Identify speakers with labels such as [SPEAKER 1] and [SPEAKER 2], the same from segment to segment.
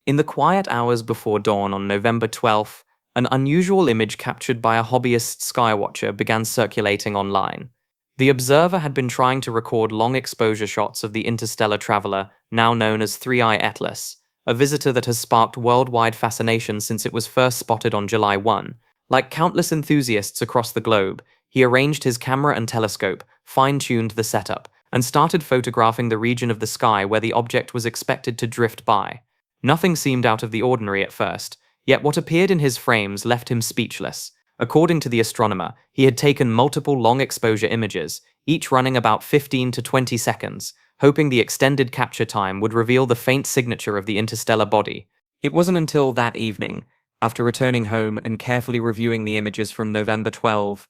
[SPEAKER 1] In the quiet hours before dawn on November 12th, an unusual image captured by a hobbyist skywatcher began circulating online. The observer had been trying to record long exposure shots of the interstellar traveler, now known as 3I Atlas, a visitor that has sparked worldwide fascination since it was first spotted on July 1. Like countless enthusiasts across the globe, he arranged his camera and telescope, fine-tuned the setup, and started photographing the region of the sky where the object was expected to drift by. Nothing seemed out of the ordinary at first, yet what appeared in his frames left him speechless. According to the astronomer, he had taken multiple long-exposure images, each running about 15 to 20 seconds, hoping the extended capture time would reveal the faint signature of the interstellar body. It wasn't until that evening, after returning home and carefully reviewing the images from November 12,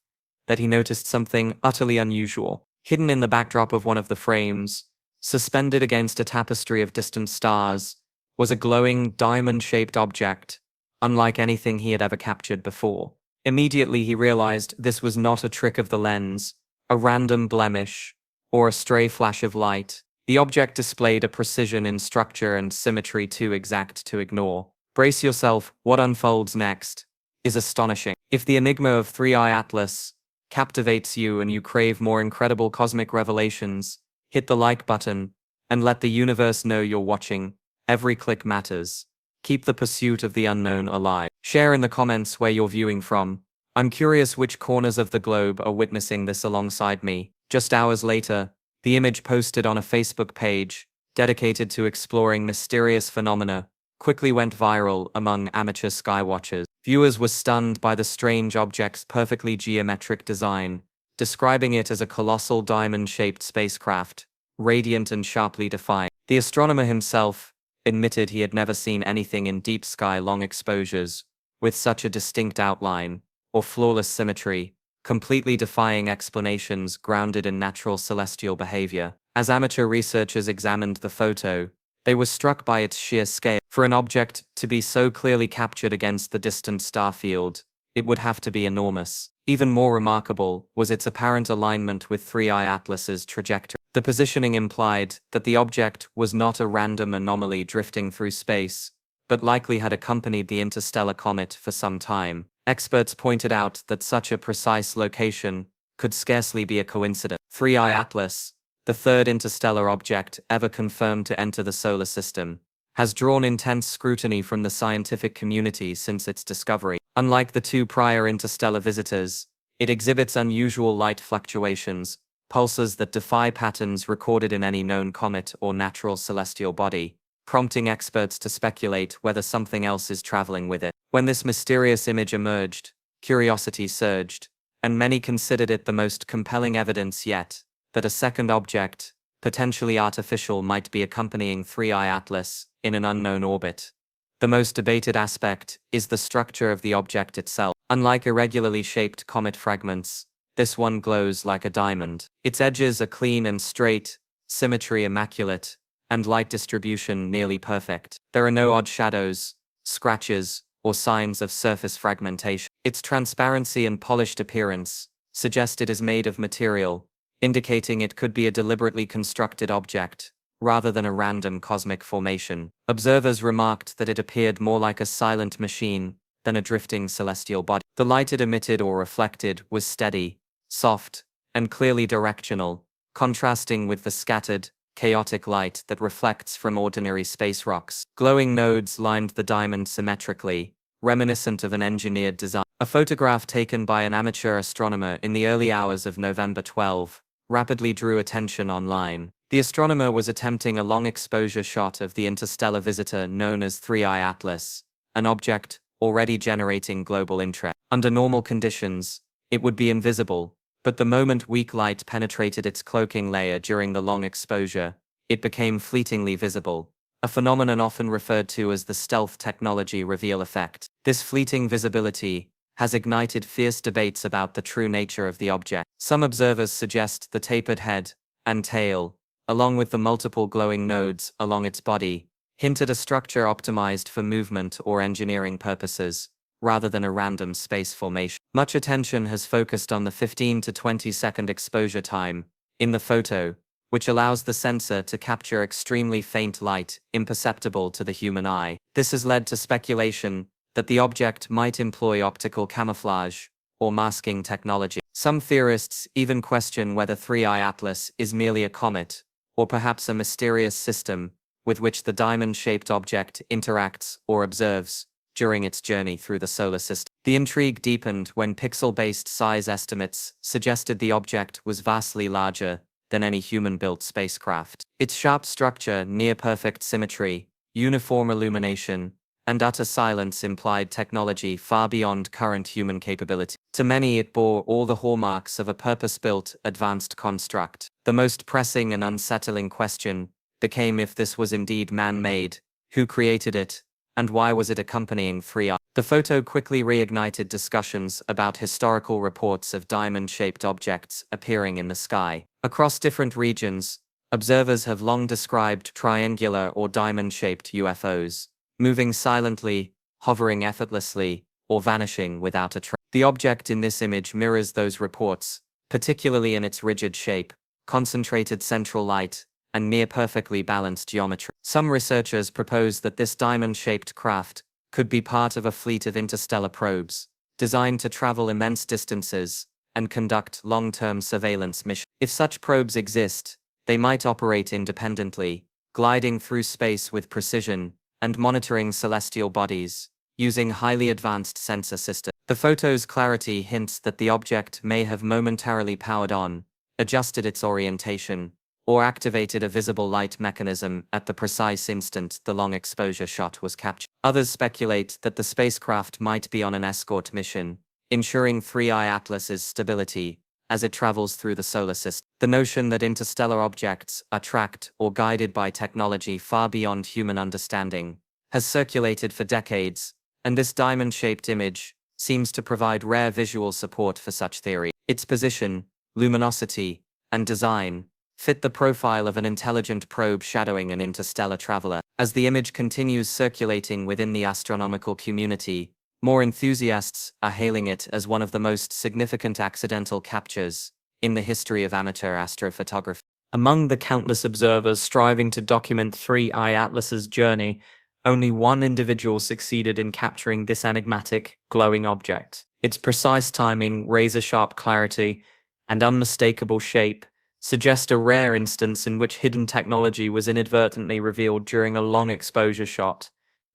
[SPEAKER 1] that he noticed something utterly unusual. Hidden in the backdrop of one of the frames, suspended against a tapestry of distant stars, was a glowing, diamond-shaped object, unlike anything he had ever captured before. Immediately he realized this was not a trick of the lens, a random blemish, or a stray flash of light. The object displayed a precision in structure and symmetry too exact to ignore. Brace yourself, what unfolds next is astonishing. If the enigma of 3I Atlas captivates you and you crave more incredible cosmic revelations, hit the like button and let the universe know you're watching. Every click matters. Keep the pursuit of the unknown alive. Share in the comments where you're viewing from. I'm curious which corners of the globe are witnessing this alongside me. Just hours later, the image posted on a Facebook page dedicated to exploring mysterious phenomena quickly went viral among amateur skywatchers. Viewers were stunned by the strange object's perfectly geometric design, describing it as a colossal diamond-shaped spacecraft, radiant and sharply defined. The astronomer himself admitted he had never seen anything in deep sky long exposures with such a distinct outline or flawless symmetry, completely defying explanations grounded in natural celestial behavior. As amateur researchers examined the photo, they were struck by its sheer scale. For an object to be so clearly captured against the distant star field, it would have to be enormous. Even more remarkable was its apparent alignment with 3I Atlas's trajectory. The positioning implied that the object was not a random anomaly drifting through space, but likely had accompanied the interstellar comet for some time. Experts pointed out that such a precise location could scarcely be a coincidence. 3I Atlas, the third interstellar object ever confirmed to enter the solar system, has drawn intense scrutiny from the scientific community since its discovery. Unlike the two prior interstellar visitors, it exhibits unusual light fluctuations, pulses that defy patterns recorded in any known comet or natural celestial body, prompting experts to speculate whether something else is traveling with it. When this mysterious image emerged, curiosity surged, and many considered it the most compelling evidence yet that a second object, potentially artificial, might be accompanying 3I Atlas in an unknown orbit. The most debated aspect is the structure of the object itself. Unlike irregularly shaped comet fragments, this one glows like a diamond. Its edges are clean and straight, symmetry immaculate, and light distribution nearly perfect. There are no odd shadows, scratches, or signs of surface fragmentation. Its transparency and polished appearance suggest it is made of material, indicating it could be a deliberately constructed object, rather than a random cosmic formation. Observers remarked that it appeared more like a silent machine than a drifting celestial body. The light it emitted or reflected was steady, soft, and clearly directional, contrasting with the scattered, chaotic light that reflects from ordinary space rocks. Glowing nodes lined the diamond symmetrically, reminiscent of an engineered design. A photograph taken by an amateur astronomer in the early hours of November 12 rapidly drew attention online. The astronomer was attempting a long exposure shot of the interstellar visitor known as 3I Atlas, an object already generating global interest. Under normal conditions, it would be invisible, but the moment weak light penetrated its cloaking layer during the long exposure, it became fleetingly visible, a phenomenon often referred to as the stealth technology reveal effect. This fleeting visibility has ignited fierce debates about the true nature of the object. Some observers suggest the tapered head and tail, along with the multiple glowing nodes along its body, hint at a structure optimized for movement or engineering purposes, rather than a random space formation. Much attention has focused on the 15 to 20 second exposure time in the photo, which allows the sensor to capture extremely faint light, imperceptible to the human eye. This has led to speculation that the object might employ optical camouflage or masking technology. Some theorists even question whether 3i Atlas is merely a comet, or perhaps a mysterious system with which the diamond-shaped object interacts or observes during its journey through the solar system. The intrigue deepened when pixel-based size estimates suggested the object was vastly larger than any human-built spacecraft. Its sharp structure, near-perfect symmetry, uniform illumination, and utter silence implied technology far beyond current human capability. To many, it bore all the hallmarks of a purpose-built, advanced construct. The most pressing and unsettling question became if this was indeed man-made, who created it, and why was it accompanying 3i? The photo quickly reignited discussions about historical reports of diamond-shaped objects appearing in the sky. Across different regions, observers have long described triangular or diamond-shaped UFOs, moving silently, hovering effortlessly, or vanishing without a trace. The object in this image mirrors those reports, particularly in its rigid shape, concentrated central light, and near-perfectly balanced geometry. Some researchers propose that this diamond-shaped craft could be part of a fleet of interstellar probes, designed to travel immense distances and conduct long-term surveillance missions. If such probes exist, they might operate independently, gliding through space with precision and monitoring celestial bodies, using highly advanced sensor systems. The photo's clarity hints that the object may have momentarily powered on, adjusted its orientation, or activated a visible light mechanism at the precise instant the long-exposure shot was captured. Others speculate that the spacecraft might be on an escort mission, ensuring 3i Atlas's stability as it travels through the solar system. The notion that interstellar objects are tracked or guided by technology far beyond human understanding has circulated for decades, and this diamond-shaped image seems to provide rare visual support for such theory. Its position, luminosity, and design fit the profile of an intelligent probe shadowing an interstellar traveler. As the image continues circulating within the astronomical community, more enthusiasts are hailing it as one of the most significant accidental captures in the history of amateur astrophotography. Among the countless observers striving to document 3i Atlas's journey, only one individual succeeded in capturing this enigmatic, glowing object. Its precise timing, razor-sharp clarity, and unmistakable shape suggest a rare instance in which hidden technology was inadvertently revealed during a long-exposure shot.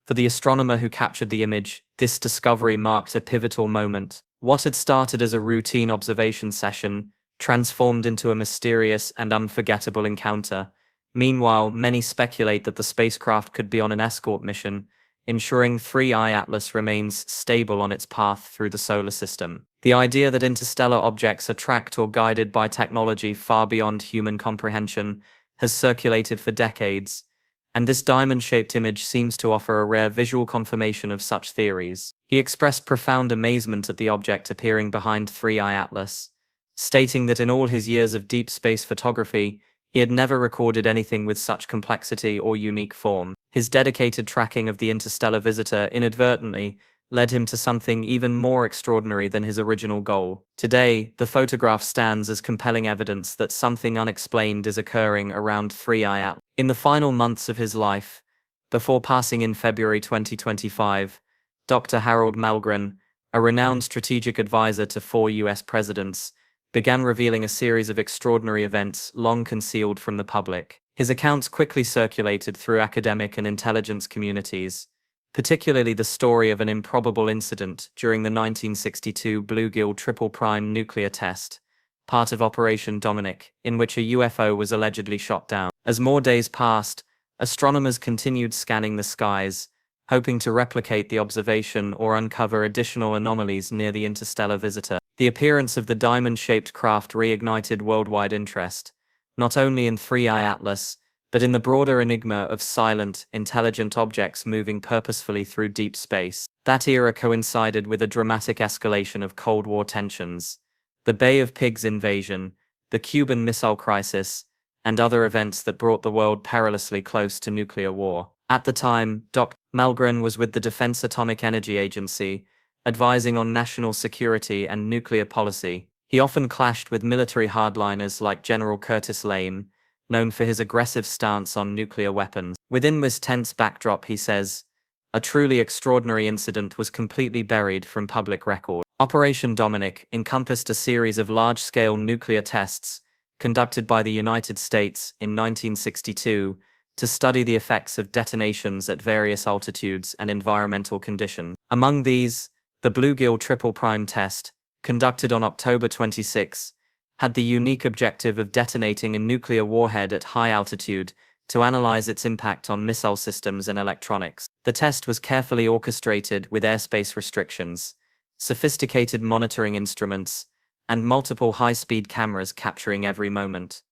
[SPEAKER 1] For the astronomer who captured the image, this discovery marked a pivotal moment. What had started as a routine observation session transformed into a mysterious and unforgettable encounter. Meanwhile, many speculate that the spacecraft could be on an escort mission, ensuring 3i Atlas remains stable on its path through the solar system. The idea that interstellar objects are tracked or guided by technology far beyond human comprehension has circulated for decades, and this diamond-shaped image seems to offer a rare visual confirmation of such theories. He expressed profound amazement at the object appearing behind 3i Atlas, stating that in all his years of deep space photography, he had never recorded anything with such complexity or unique form. His dedicated tracking of the interstellar visitor inadvertently led him to something even more extraordinary than his original goal. Today, the photograph stands as compelling evidence that something unexplained is occurring around 3i Atlas. In the final months of his life, before passing in February 2025, Dr. Harold Malmgren, a renowned strategic advisor to 4 US presidents, began revealing a series of extraordinary events long concealed from the public. His accounts quickly circulated through academic and intelligence communities, particularly the story of an improbable incident during the 1962 Bluegill Triple Prime nuclear test, part of Operation Dominic, in which a UFO was allegedly shot down. As more days passed, astronomers continued scanning the skies, hoping to replicate the observation or uncover additional anomalies near the interstellar visitor. The appearance of the diamond-shaped craft reignited worldwide interest, not only in 3i Atlas, but in the broader enigma of silent, intelligent objects moving purposefully through deep space. That era coincided with a dramatic escalation of Cold War tensions, the Bay of Pigs invasion, the Cuban Missile Crisis, and other events that brought the world perilously close to nuclear war. At the time, Dr. Malmgren was with the Defense Atomic Energy Agency, advising on national security and nuclear policy. He often clashed with military hardliners like General Curtis Lane, known for his aggressive stance on nuclear weapons. Within this tense backdrop, he says, a truly extraordinary incident was completely buried from public record. Operation Dominic encompassed a series of large-scale nuclear tests conducted by the United States in 1962 to study the effects of detonations at various altitudes and environmental conditions. Among these, the Bluegill Triple Prime test, conducted on October 26, had the unique objective of detonating a nuclear warhead at high altitude to analyze its impact on missile systems and electronics. The test was carefully orchestrated with airspace restrictions, sophisticated monitoring instruments, and multiple high-speed cameras capturing every moment.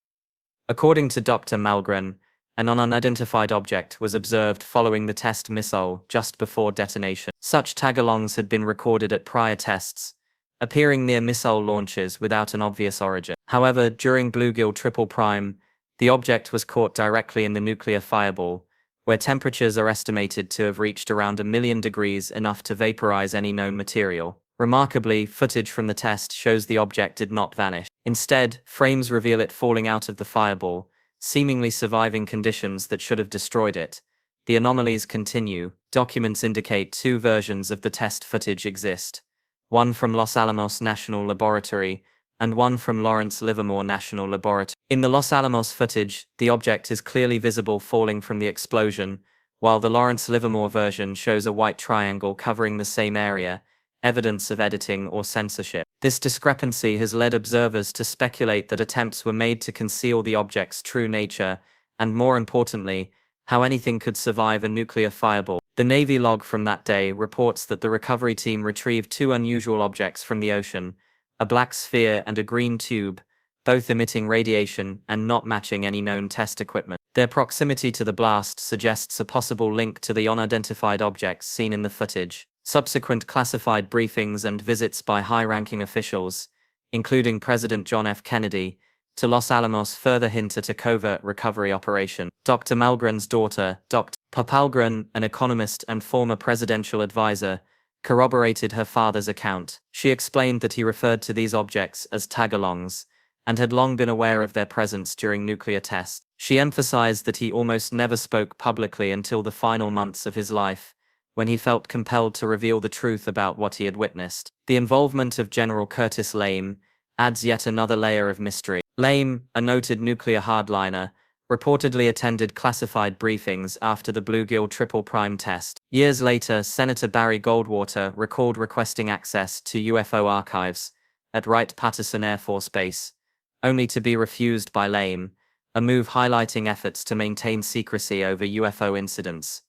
[SPEAKER 1] According to Dr. Malmgren, an unidentified object was observed following the test missile just before detonation. Such tag-alongs had been recorded at prior tests, appearing near missile launches without an obvious origin. However, during Bluegill Triple Prime, the object was caught directly in the nuclear fireball, where temperatures are estimated to have reached around 1,000,000 degrees, enough to vaporize any known material. Remarkably, footage from the test shows the object did not vanish. Instead, frames reveal it falling out of the fireball, seemingly surviving conditions that should have destroyed it. The anomalies continue. Documents indicate two versions of the test footage exist, one from Los Alamos National Laboratory and one from Lawrence Livermore National Laboratory. In the Los Alamos footage, the object is clearly visible falling from the explosion, while the Lawrence Livermore version shows a white triangle covering the same area, evidence of editing or censorship. This discrepancy has led observers to speculate that attempts were made to conceal the object's true nature, and more importantly, how anything could survive a nuclear fireball. The Navy log from that day reports that the recovery team retrieved two unusual objects from the ocean, a black sphere and a green tube, both emitting radiation and not matching any known test equipment. Their proximity to the blast suggests a possible link to the unidentified objects seen in the footage. Subsequent classified briefings and visits by high-ranking officials, including President John F. Kennedy, to Los Alamos further hint at a covert recovery operation. Dr. Malmgren's daughter, Dr. Malmgren, an economist and former presidential advisor, corroborated her father's account. She explained that he referred to these objects as tag-alongs, and had long been aware of their presence during nuclear tests. She emphasized that he almost never spoke publicly until the final months of his life, when he felt compelled to reveal the truth about what he had witnessed. The involvement of General Curtis Lame adds yet another layer of mystery. Lame, a noted nuclear hardliner, reportedly attended classified briefings after the Bluegill Triple Prime test. Years later, Senator Barry Goldwater recalled requesting access to UFO archives at Wright-Patterson Air Force Base, only to be refused by Lame, a move highlighting efforts to maintain secrecy over UFO incidents.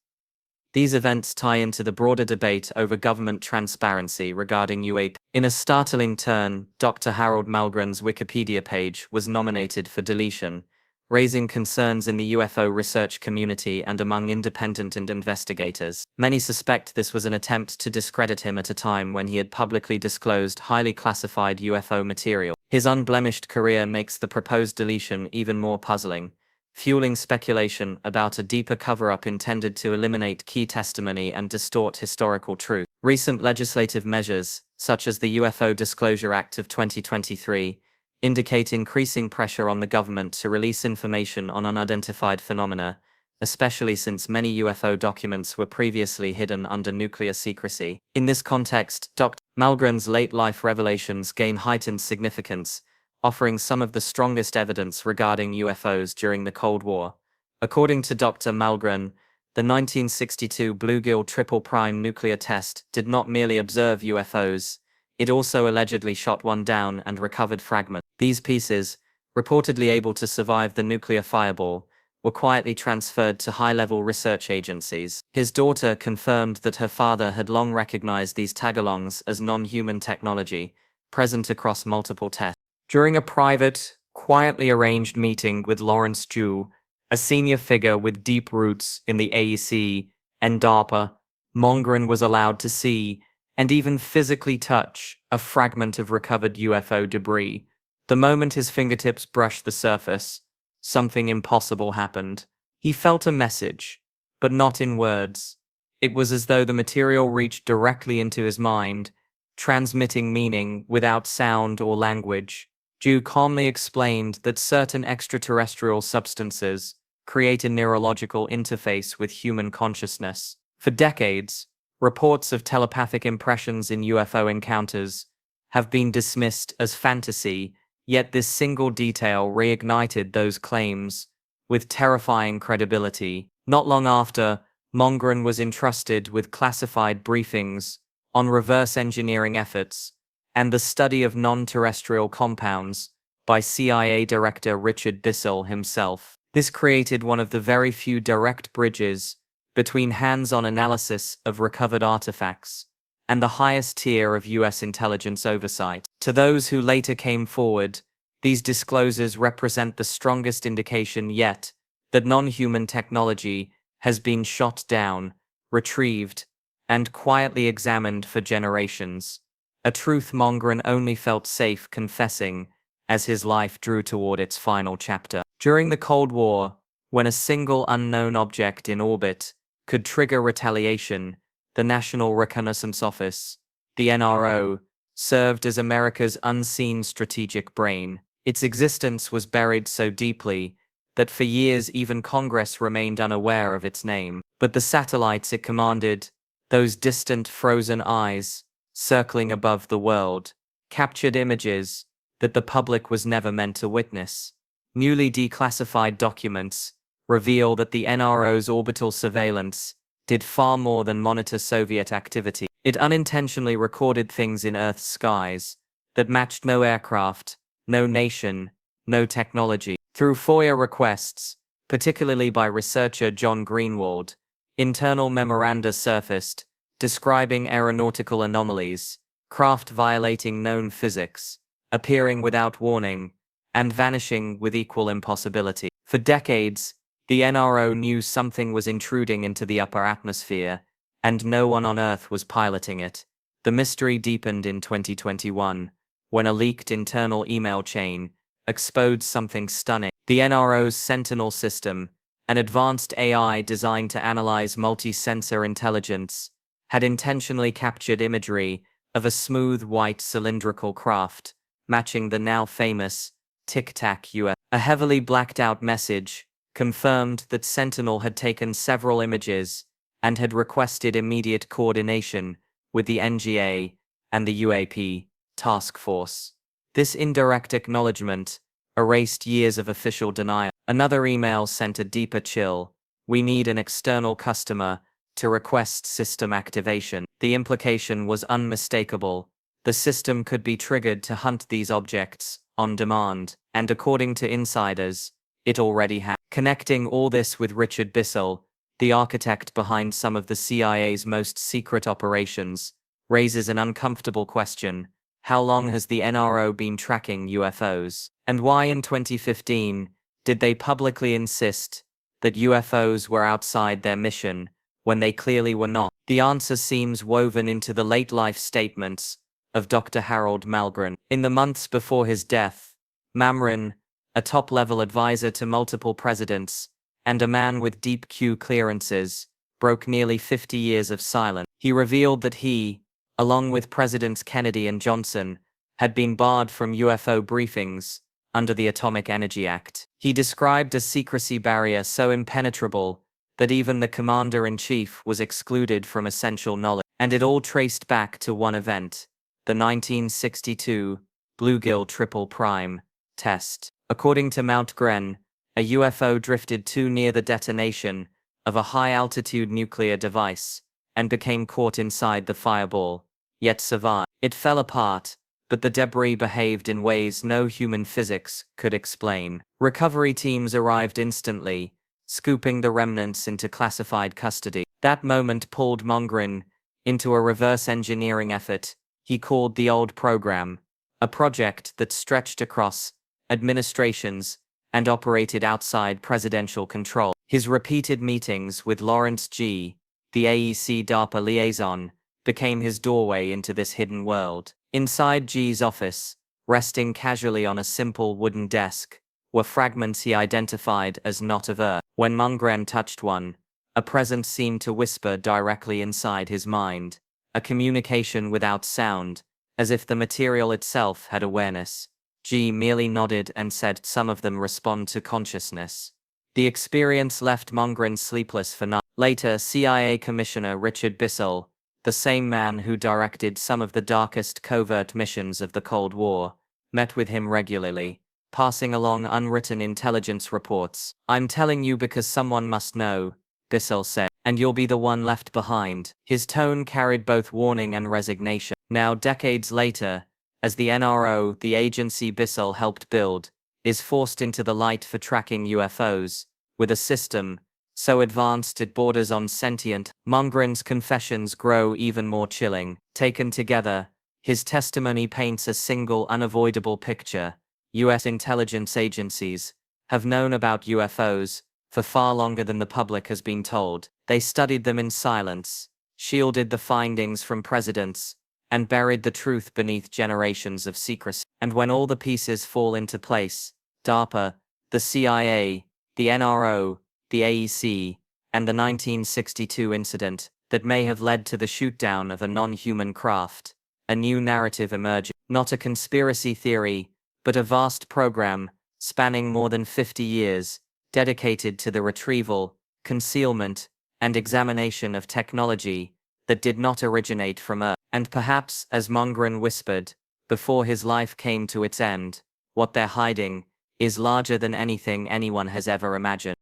[SPEAKER 1] These events tie into the broader debate over government transparency regarding UAP. In a startling turn, Dr. Harold Malmgren's Wikipedia page was nominated for deletion, raising concerns in the UFO research community and among independent investigators. Many suspect this was an attempt to discredit him at a time when he had publicly disclosed highly classified UFO material. His unblemished career makes the proposed deletion even more puzzling, fueling speculation about a deeper cover-up intended to eliminate key testimony and distort historical truth. Recent legislative measures, such as the UFO Disclosure Act of 2023, indicate increasing pressure on the government to release information on unidentified phenomena, especially since many UFO documents were previously hidden under nuclear secrecy. In this context, Dr. Malmgren's late-life revelations gain heightened significance, offering some of the strongest evidence regarding UFOs during the Cold War. According to Dr. Malmgren, the 1962 Bluegill Triple Prime nuclear test did not merely observe UFOs, it also allegedly shot one down and recovered fragments. These pieces, reportedly able to survive the nuclear fireball, were quietly transferred to high-level research agencies. His daughter confirmed that her father had long recognized these tag-alongs as non-human technology, present across multiple tests. During a private, quietly arranged meeting with Lawrence Ju, a senior figure with deep roots in the AEC and DARPA, Malmgren was allowed to see, and even physically touch, a fragment of recovered UFO debris. The moment his fingertips brushed the surface, something impossible happened. He felt a message, but not in words. It was as though the material reached directly into his mind, transmitting meaning without sound or language. Ju calmly explained that certain extraterrestrial substances create a neurological interface with human consciousness. For decades, reports of telepathic impressions in UFO encounters have been dismissed as fantasy, yet this single detail reignited those claims with terrifying credibility. Not long after, Mongren was entrusted with classified briefings on reverse engineering efforts and the study of non-terrestrial compounds by CIA Director Richard Bissell himself. This created one of the very few direct bridges between hands-on analysis of recovered artifacts and the highest tier of US intelligence oversight. To those who later came forward, these disclosures represent the strongest indication yet that non-human technology has been shot down, retrieved, and quietly examined for generations. A truth Mongren only felt safe confessing as his life drew toward its final chapter. During the Cold War, when a single unknown object in orbit could trigger retaliation, the National Reconnaissance Office, the NRO, served as America's unseen strategic brain. Its existence was buried so deeply that for years even Congress remained unaware of its name. But the satellites it commanded, those distant frozen eyes, circling above the world, captured images that the public was never meant to witness. Newly declassified documents reveal that the NRO's orbital surveillance did far more than monitor Soviet activity. It unintentionally recorded things in Earth's skies that matched no aircraft, no nation, no technology. Through FOIA requests, particularly by researcher John Greenwald, internal memoranda surfaced describing aeronautical anomalies, craft violating known physics, appearing without warning, and vanishing with equal impossibility. For decades, the NRO knew something was intruding into the upper atmosphere, and no one on Earth was piloting it. The mystery deepened in 2021, when a leaked internal email chain exposed something stunning. The NRO's Sentinel system, an advanced AI designed to analyze multi-sensor intelligence, had intentionally captured imagery of a smooth white cylindrical craft, matching the now famous Tic Tac UFO. A heavily blacked-out message confirmed that Sentinel had taken several images and had requested immediate coordination with the NGA and the UAP task force. This indirect acknowledgement erased years of official denial. Another email sent a deeper chill. We need an external customer to request system activation. The implication was unmistakable. The system could be triggered to hunt these objects on demand, and according to insiders, it already had. Connecting all this with Richard Bissell, the architect behind some of the CIA's most secret operations, raises an uncomfortable question. How long has the NRO been tracking UFOs? And why in 2015 did they publicly insist that UFOs were outside their mission when they clearly were not? The answer seems woven into the late-life statements of Dr. Harold Malgren. In the months before his death, Mamren, a top-level advisor to multiple presidents and a man with deep Q clearances, broke nearly 50 years of silence. He revealed that he, along with Presidents Kennedy and Johnson, had been barred from UFO briefings under the Atomic Energy Act. He described a secrecy barrier so impenetrable that even the commander-in-chief was excluded from essential knowledge, and it all traced back to one event, the 1962 Bluegill Triple Prime test. According to Mount Gren, a UFO drifted too near the detonation of a high-altitude nuclear device and became caught inside the fireball, yet survived. It fell apart, but the debris behaved in ways no human physics could explain. Recovery teams arrived instantly, scooping the remnants into classified custody. That moment pulled Mongren into a reverse engineering effort he called the Old Program, a project that stretched across administrations and operated outside presidential control. His repeated meetings with Lawrence G., the AEC DARPA liaison, became his doorway into this hidden world. Inside G's office, resting casually on a simple wooden desk, were fragments he identified as not of Earth. When Mongren touched one, a presence seemed to whisper directly inside his mind, a communication without sound, as if the material itself had awareness. G merely nodded and said some of them respond to consciousness. The experience left Mongren sleepless for nights. Later, CIA Commissioner Richard Bissell, the same man who directed some of the darkest covert missions of the Cold War, met with him regularly, passing along unwritten intelligence reports. "I'm telling you because someone must know," Bissell said, "and you'll be the one left behind." His tone carried both warning and resignation. Now, decades later, as the NRO, the agency Bissell helped build, is forced into the light for tracking UFOs, with a system so advanced it borders on sentient, Mongren's confessions grow even more chilling. Taken together, his testimony paints a single unavoidable picture. US intelligence agencies have known about UFOs for far longer than the public has been told. They studied them in silence, shielded the findings from presidents, and buried the truth beneath generations of secrecy. And when all the pieces fall into place, DARPA, the CIA, the NRO, the AEC, and the 1962 incident that may have led to the shootdown of a non-human craft, a new narrative emerges. Not a conspiracy theory, but a vast program spanning more than 50 years, dedicated to the retrieval, concealment, and examination of technology that did not originate from Earth. And perhaps, as Mongren whispered, before his life came to its end, what they're hiding is larger than anything anyone has ever imagined.